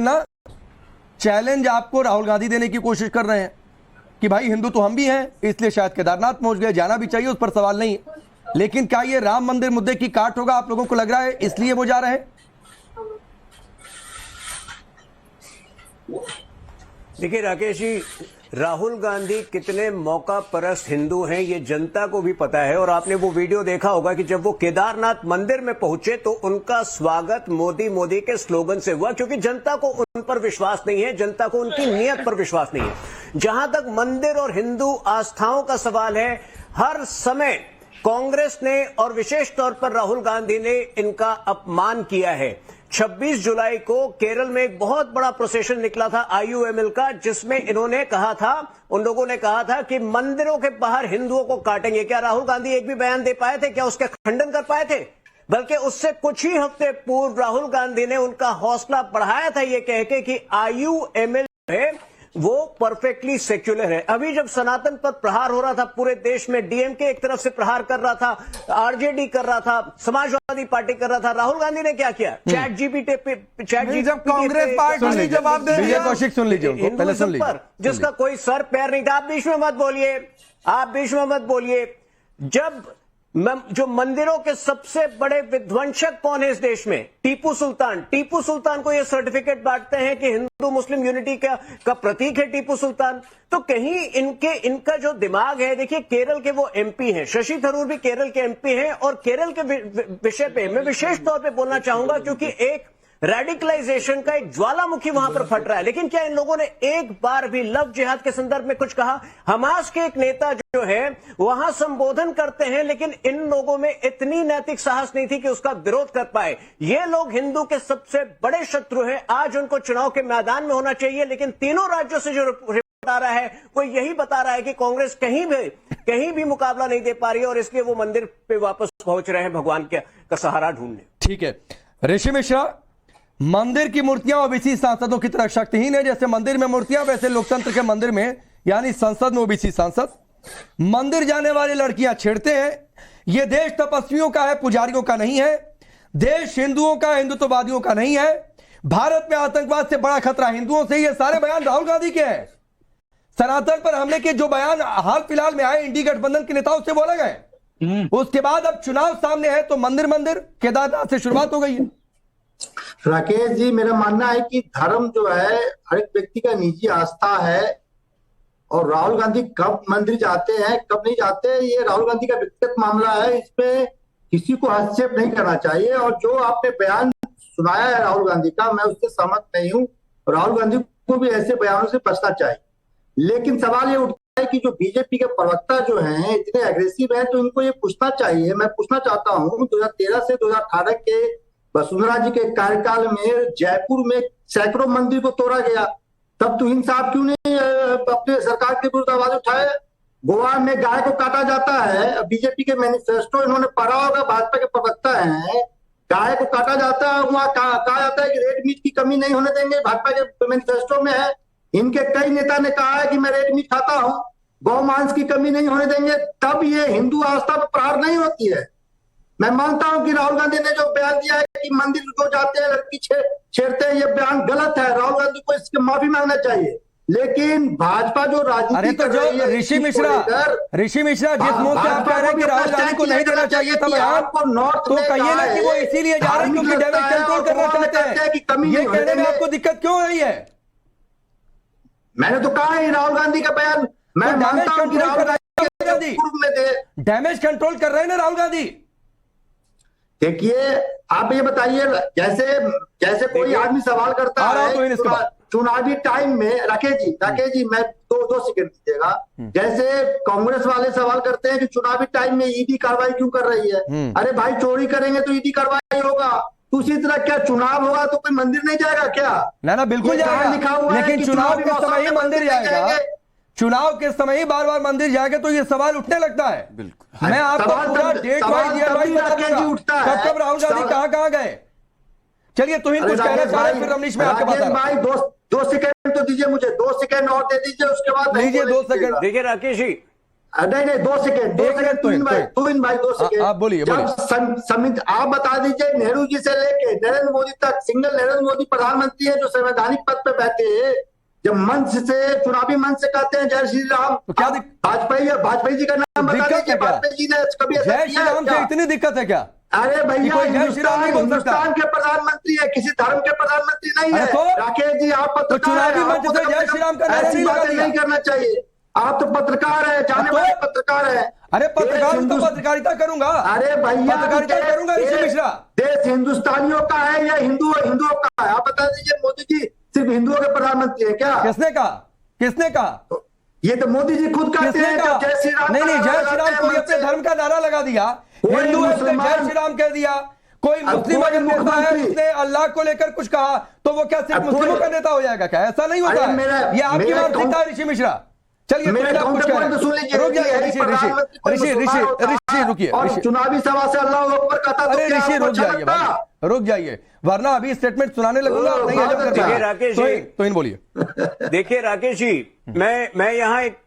करना, चैलेंज आपको राहुल गांधी देने की कोशिश कर रहे हैं कि भाई हिंदू तो हम भी हैं, इसलिए शायद केदारनाथ पहुंच गए, जाना भी चाहिए, उस पर सवाल नहीं है। लेकिन क्या ये राम मंदिर मुद्दे की काट होगा, आप लोगों को लग रहा है इसलिए वो जा रहे हैं? देखिए राकेश जी, राहुल गांधी कितने मौका परस्त हिंदू हैं ये जनता को भी पता है। और आपने वो वीडियो देखा होगा कि जब वो केदारनाथ मंदिर में पहुंचे तो उनका स्वागत मोदी मोदी के स्लोगन से हुआ, क्योंकि जनता को उन पर विश्वास नहीं है, जनता को उनकी नीयत पर विश्वास नहीं है। जहां तक मंदिर और हिंदू आस्थाओं का सवाल है, हर समय कांग्रेस ने और विशेष तौर पर राहुल गांधी ने इनका अपमान किया है। 26 जुलाई को केरल में एक बहुत बड़ा प्रोसेशन निकला था IUML का, जिसमें इन्होंने कहा था, उन लोगों ने कहा था कि मंदिरों के बाहर हिंदुओं को काटेंगे। क्या राहुल गांधी एक भी बयान दे पाए थे? क्या उसका खंडन कर पाए थे? बल्कि उससे कुछ ही हफ्ते पूर्व राहुल गांधी ने उनका हौसला बढ़ाया था ये कह के कि IUML है वो परफेक्टली सेक्युलर है। अभी जब सनातन पर प्रहार हो रहा था पूरे देश में, DMK एक तरफ से प्रहार कर रहा था, RJD कर रहा था, समाजवादी पार्टी कर रहा था, राहुल गांधी ने क्या किया? चैट जीपीटी जब कांग्रेस पार्टी ने जवाब दे दिया। कौशिक सुन लीजिए उनको, पहले सुन लीजिए। जिसका कोई सर पैर नहीं था। आप बीच में मत बोलिए, आप बीच में मत बोलिए। जब जो मंदिरों के सबसे बड़े विध्वंसक कौन है इस देश में? टीपू सुल्तान। टीपू सुल्तान को ये सर्टिफिकेट बांटते हैं कि हिंदू मुस्लिम यूनिटी का प्रतीक है टीपू सुल्तान। तो कहीं इनका जो दिमाग है, देखिए केरल के वो MP हैं, शशि थरूर भी केरल के MP हैं, और केरल के विषय पे मैं विशेष तौर पे बोलना चाहूंगा, क्योंकि एक रेडिकलाइजेशन का एक ज्वालामुखी वहां पर फट रहा है। लेकिन क्या इन लोगों ने एक बार भी लव जिहाद के संदर्भ में कुछ कहा? हमास के एक नेता जो है वहां संबोधन करते हैं, लेकिन इन लोगों में इतनी नैतिक साहस नहीं थी कि उसका विरोध कर पाए। ये लोग हिंदू के सबसे बड़े शत्रु हैं। आज उनको चुनाव के मैदान में होना चाहिए, लेकिन तीनों राज्यों से जो रिपोर्ट आ रहा है वो यही बता रहा है कि कांग्रेस कहीं भी मुकाबला नहीं दे पा रही है, और इसलिए वो मंदिर पे वापस पहुंच रहे हैं भगवान का सहारा ढूंढने। ठीक है ऋषि मिश्रा, मंदिर की मूर्तियां ओबीसी सांसदों की तरह शक्तिहीन है। जैसे मंदिर में मूर्तियां, वैसे लोकतंत्र के मंदिर में यानी संसद में ओबीसी सांसद। मंदिर जाने वाले लड़कियां छेड़ते हैं। यह देश तपस्वियों का है, पुजारियों का नहीं है। देश हिंदुओं का, हिंदुत्ववादियों का नहीं है। भारत में आतंकवाद से बड़ा खतरा हिंदुओं से। ये सारे बयान राहुल गांधी के हैं। सनातन पर हमले के जो बयान हाल फिलहाल में आए इंडी गठबंधन के नेताओं से बोले गए, उसके बाद अब चुनाव सामने है तो मंदिर केदारनाथ से शुरुआत हो गई है। राकेश जी, मेरा मानना है कि धर्म जो है हर एक व्यक्ति का निजी आस्था है, और राहुल गांधी कब मंदिर जाते हैं कब नहीं जाते ये राहुल गांधी का व्यक्तिगत मामला है। इसमें किसी को हस्तक्षेप नहीं करना चाहिए। और जो आपने बयान सुनाया है राहुल गांधी का, मैं उससे सहमत नहीं हूँ। राहुल गांधी को भी ऐसे बयानों से बचना चाहिए। लेकिन सवाल ये उठता है कि जो बीजेपी के प्रवक्ता जो हैं इतने एग्रेसिव हैं, तो इनको ये पूछना चाहिए। मैं पूछना चाहता हूँ, 2013 से 2018 के वसुंधरा जी के कार्यकाल में जयपुर में सैकड़ों मंदिर को तोड़ा गया, तब तुहिन साहब क्यों नहीं अपने सरकार के विरुद्ध आवाज उठाए? गोवा में गाय को काटा जाता है, बीजेपी के मैनिफेस्टो इन्होंने पढ़ा होगा, भाजपा के प्रवक्ता हैं, गाय को काटा जाता है, वहां कहा जाता है कि रेड मीट की कमी नहीं होने देंगे, भाजपा के मैनिफेस्टो में है। इनके कई नेता ने कहा है कि मैं रेड मीट खाता हूं, गौ मांस की कमी नहीं होने देंगे। तब ये हिंदू आस्था पर प्रहार नहीं होती है। मैं मानता हूं कि राहुल गांधी ने जो बयान दिया है कि मंदिर को जाते हैं लड़की छेड़ते हैं, ये बयान गलत है। राहुल गांधी को इसकी माफी मांगना चाहिए। लेकिन भाजपा जो राजनीति तो जो ऋषि मिश्रा जिस मुंह से आप कह रहे हैं कि राहुल गांधी को नहीं देना चाहिए था बयान, तो कहिए ना कि वो इसीलिए जा रहे हैं क्योंकि डैमेज कंट्रोल करना चाहते हैं। ये कहने में आपको दिक्कत क्यों हो रही है? मैंने तो कहा है राहुल गांधी का बयान, मैं मानता हूं कि राहुल गांधी डैमेज कंट्रोल कर रहे हैं ना राहुल गांधी। देखिए, आप ये बताइए, जैसे कोई आदमी सवाल करता है चुनावी टाइम में, राकेश जी मैं दो सेकंड दीजिएगा। जैसे कांग्रेस वाले सवाल करते हैं कि चुनावी टाइम में ईडी कार्रवाई क्यों कर रही है? अरे भाई, चोरी करेंगे तो ईडी कार्रवाई होगा। तो उसी तरह क्या चुनाव होगा तो कोई मंदिर नहीं जाएगा क्या? ना बिल्कुल जाएगा, लिखा हुआ है लेकिन चुनाव के समय ही मंदिर जाएगा। चुनाव के समय ही बार बार मंदिर जाएगा तो ये सवाल उठने लगता है। बिल्कुल, मैं आपको पूरा डेट वाइज ईयर वाइज बता दूंगा कब राहुल गांधी कहां गए। चलिए तुहिन कुछ कहना चाह रहे हैं, फिर रमनीश में आपको बता भाई 2 सेकंड तो दीजिए मुझे, 2 सेकंड और दे दीजिए, उसके बाद लीजिए 2 सेकंड। देखिए राकेश जी, नहीं नहीं 2 सेकेंड 2 एक मिनट, सेकेंड तुहिन भाई 2 सेकेंड आप बोलिए, जब समिति आप बता दीजिए नेहरू जी से लेके नरेंद्र मोदी तक सिंगल नरेंद्र मोदी प्रधानमंत्री है जो संवैधानिक पद पे बैठे हैं, जब मंच से चुनावी मंच से कहते हैं जय श्री राम, तो क्या वाजपेयी जी का नाम बता दिक्कत है दीजिए, क्या? वाजपेयी जी ने कभी ऐसा जय श्री किया है राम क्या? से इतनी दिक्कत है क्या? अरे भैया कोई जय श्री राम नहीं बोल सकता। हिंदुस्तान के प्रधानमंत्री है, किसी धर्म के प्रधानमंत्री नहीं अरे है। तो? राकेश जी आप तो चुनावी मंच से जय श्री राम का नारा ऐसी नहीं लगा बातें दिया। नहीं करना चाहिए। आप तो पत्रकार है, जाने तो? वाले पत्रकार है। अरे पत्रकार तो हिंदुस्तान- पत्रकारिता करूंगा। अरे भैया पत्रकारिता करूंगा ऋषि मिश्रा। देश हिंदुस्तानियों का है या हिंदुओं का है? आप बता दीजिए मोदी जी सिर्फ हिंदुओं के प्रधानमंत्री है क्या? किसने कहा? ये तो मोदी जी खुद कहते किसने हैं कहा? जब जय श्री राम नहीं का जय नारा श्री राम लगाते कोई हैं अपने मंच से। धर्म का नारा लगा दिया, कोई हिंदू है उसने मुसलमान- जय श्री राम कह दिया, कोई मुस्लिम कोई अगर नेता है मुख्यमंत्री- उसने अल्लाह को लेकर कुछ कहा तो वो क्या सिर्फ अब कोई- मुस्लिमों का नेता हो जाएगा क्या? ऐसा नहीं होता अरे है। मेरा- ये आपकी मेरा मानसिकता है ऋषि मिश्रा। चलिए मेरे तो आप कुछ कह काउंटर रहे सुन हैं। लीजिए, रुक जाइए यही ऋषि प्रधानमंत्री कोई मुसलमान होता रुकिए और ऋषि। चुनावी सभा से अल्लाह अकबर कहता तो अरे क्या ऋषि आपको रुक अच्छा जाइए लगता? भाई, रुक जाइए वरना अभी स्टेटमेंट सुनाने लगूंगा आप नहीं बहुत हजम कर अच्छा। पाएंगे। देखिए राकेश जी, तो इन बोलिए। देखिए राकेश जी, मैं यहाँ एक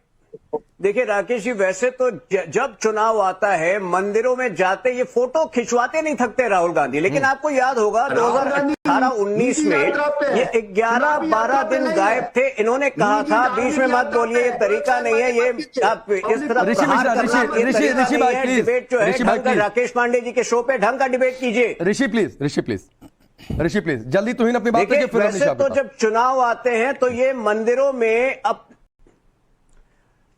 देखिए राकेश जी, वैसे तो जब चुनाव आता है मंदिरों में जाते ये फोटो खिंचवाते नहीं थकते राहुल गांधी, लेकिन आपको याद होगा 2018-19 में ये 11-12 दिन गायब थे। इन्होंने कहा था बीच में मत बोलिए, ये तरीका नहीं है, ये आप इस तरफ ऋषि प्रहार मिश्रा, करना, ये ऋषि तरीका ऋषि नहीं भाई है। प्लीज, डिबेट जो है ऋषि भाई ढंग का, प्लीज, राकेश पांडे जी के शो पे ढंग का डिबेट कीजिए। ऋषि प्लीज जल्दी तुहिन अपनी बात देखिए करके फिर वैसे तो जब चुनाव आते हैं तो ये मंदिरों में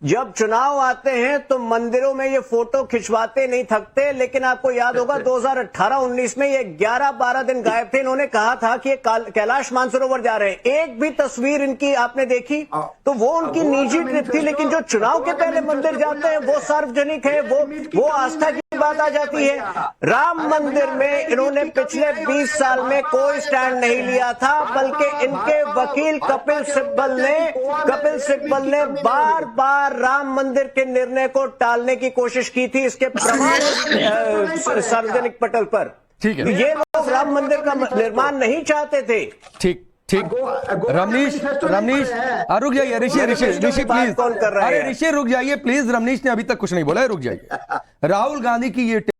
जब चुनाव आते हैं तो मंदिरों में ये फोटो खिंचवाते नहीं थकते, लेकिन आपको याद होगा 2018-19 में ये 11-12 दिन गायब थे। इन्होंने कहा था कि ये कैलाश मानसरोवर जा रहे हैं। एक भी तस्वीर इनकी आपने देखी तो वो उनकी निजी ट्रिप थी, लेकिन जो चुनाव के पहले मंदिर जाते हैं वो सार्वजनिक है, वो आस्था की बात आ जाती है। राम मंदिर में इन्होंने पिछले 20 साल में कोई स्टैंड नहीं लिया था, बल्कि इनके वकील कपिल सिब्बल ने बार बार राम मंदिर के निर्णय को टालने की कोशिश की थी। इसके प्रमाण सार्वजनिक पटल पर। ठीक है। ये लोग राम मंदिर का निर्माण नहीं चाहते थे। ठीक रमनीश रुक जाइए ऋषि प्लीज। कौन कर रहा है? अरे ऋषि रुक जाइए प्लीज, रमनीश ने अभी तक कुछ नहीं बोला है, रुक जाइए। राहुल गांधी की ये